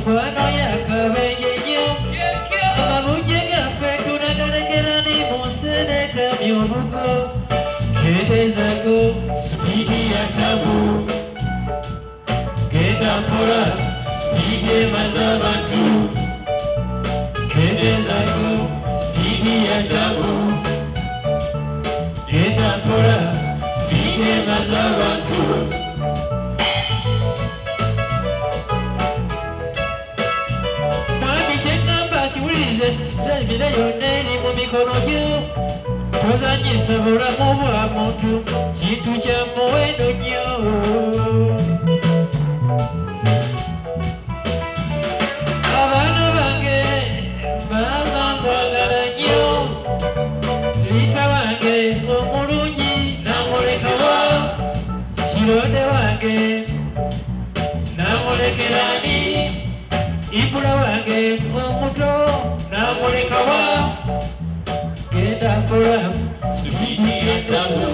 mikwano yakabenyenyo amabujje gaffe tunagalekerani mu nseneta by'obugo kendeezako sipiidi ya tabu genda mpola sipiidi emaze abantu kendeezako sipiidi ya tabu genda mpola sipiidi emaze abantu Ebire yonna eri mu mikono gyo tozanyisa bulamu bwa muntu kintu kya muwendo nnyo abaana bange maama nkwagala nnyo liita wange omulungi namulekawa kironde wange namulekerani ibula wange omuto namulekawa genda mpola sipiidi ya tabu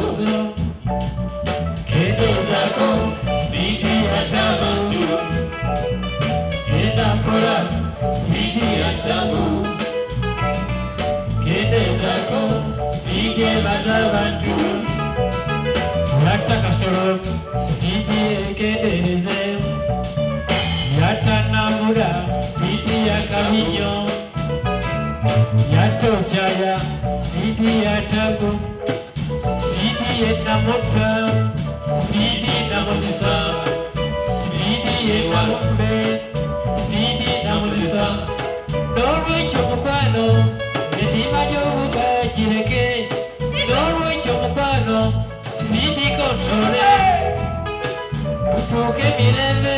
kendeezako sipiidi yaz'abantu genda mpola sipiidi ya tabu kendeezako sipiidi emaze abantu yatta kasolo sipiidi ekendeereze yatta namula sipiidi ya kabinyo yatokyaya sipiidi ya tabu sipiidi yenamutta sipiidi namuzisa sipiidi yenalumbe sipiidi namuzisa n'olwekyo mukwano endima gy'obuga gireke n'olwekyo mukwano sipiidi kontrole tutuuke mirembe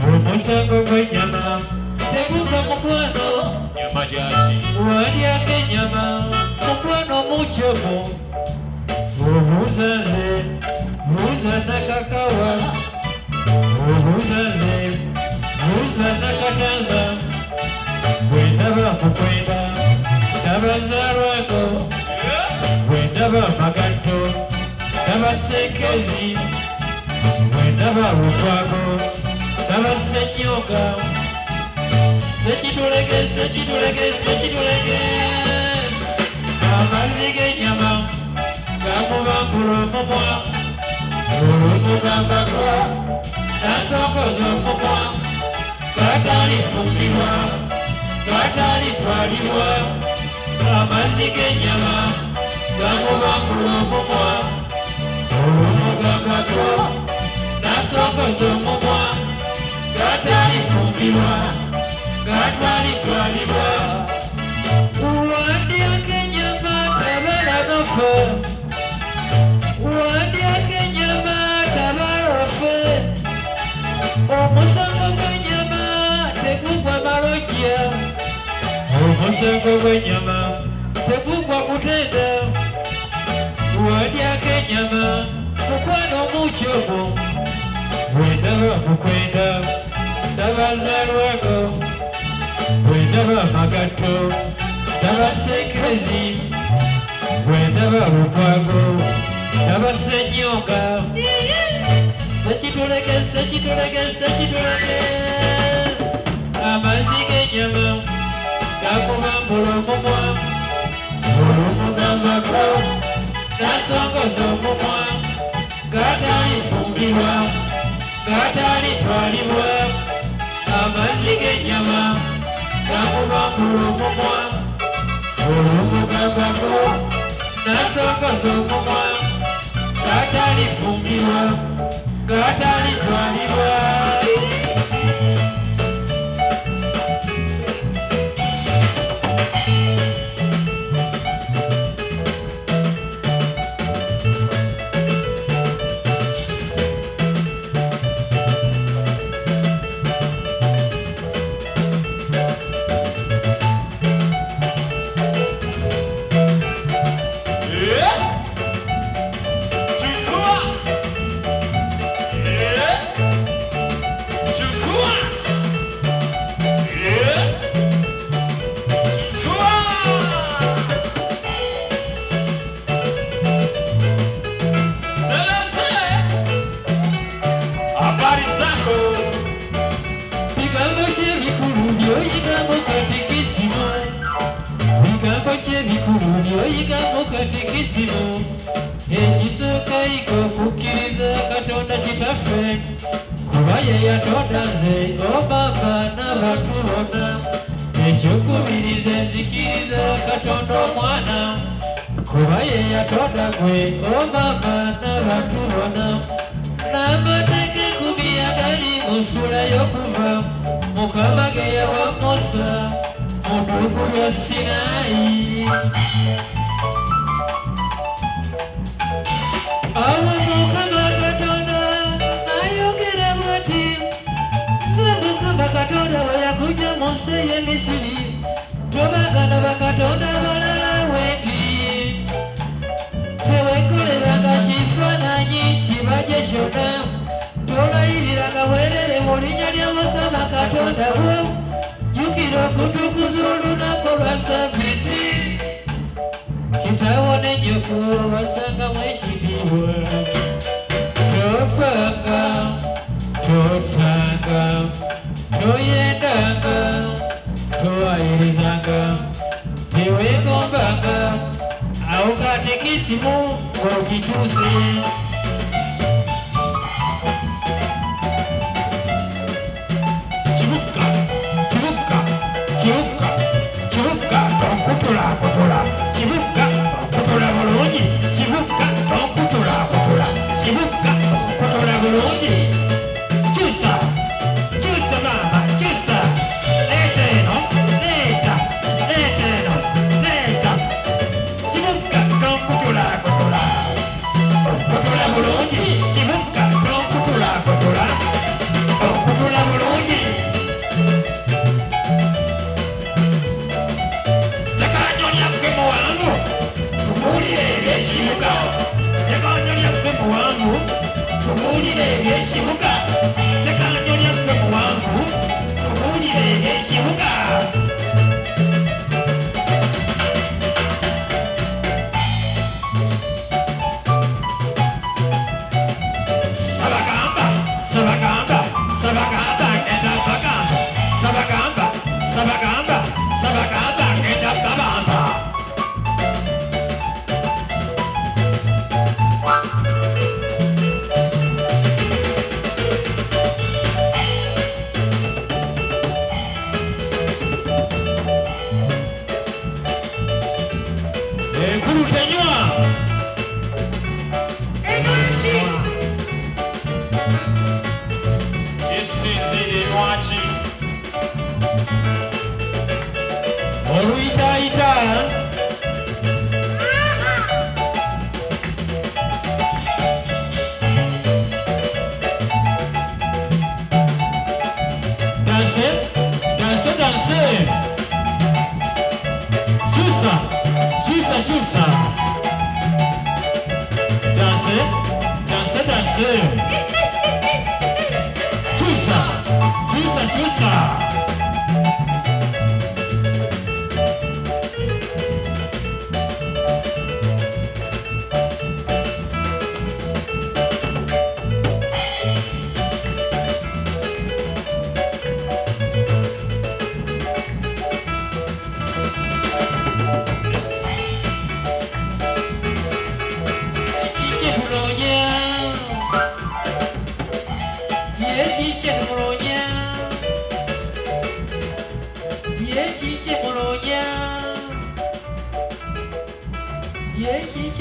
omusango gw'ennyama tegugwa mukwano walyako ennyama mukwano mukyomo obuuza nze buuza nakakawa obuuza nze buuza nakatanza bwe ndaba mukwenda ndaba zaalwago bwe ndaba magatto ndaba senkezi bwe ndaba lukwago ndaba senyoga sekitulege sekitulege sekitulege amazzi g'ennyama gamubambula omumwa olumugambako nasongoza omumwa gatalifumbirwa gatalitwalibwa amazzi g'ennyama gamubambula omumwa olumugambako nasongoza omumwa gatalifumbirwa gatalitwalibwa wandyako ennyama tabala nofe wandyako ennyama tabala ofe omusango gw'ennyama tegugwa malojja omusango gw'ennyama tegugwa kutenda wandyako ennyama mukwano Whenever Magato, never say crazy. Whenever Rupago, never say yoga. Set it all again, set it all again, set it all again. I'm a ziggy, Gaboma, Boromoa, Boromogamba, Nasongo, Somoa, Gatari Fumbiwa, Gatari Twaliwa, I'm a ziggy, Gaboma, Boromoa, Boromogamba, Nasongo, Somoa, Gatari Fumbiwa, Gatari Twaliwa.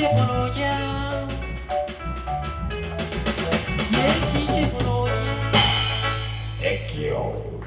Polonia. Yes, Polonia. Ekio.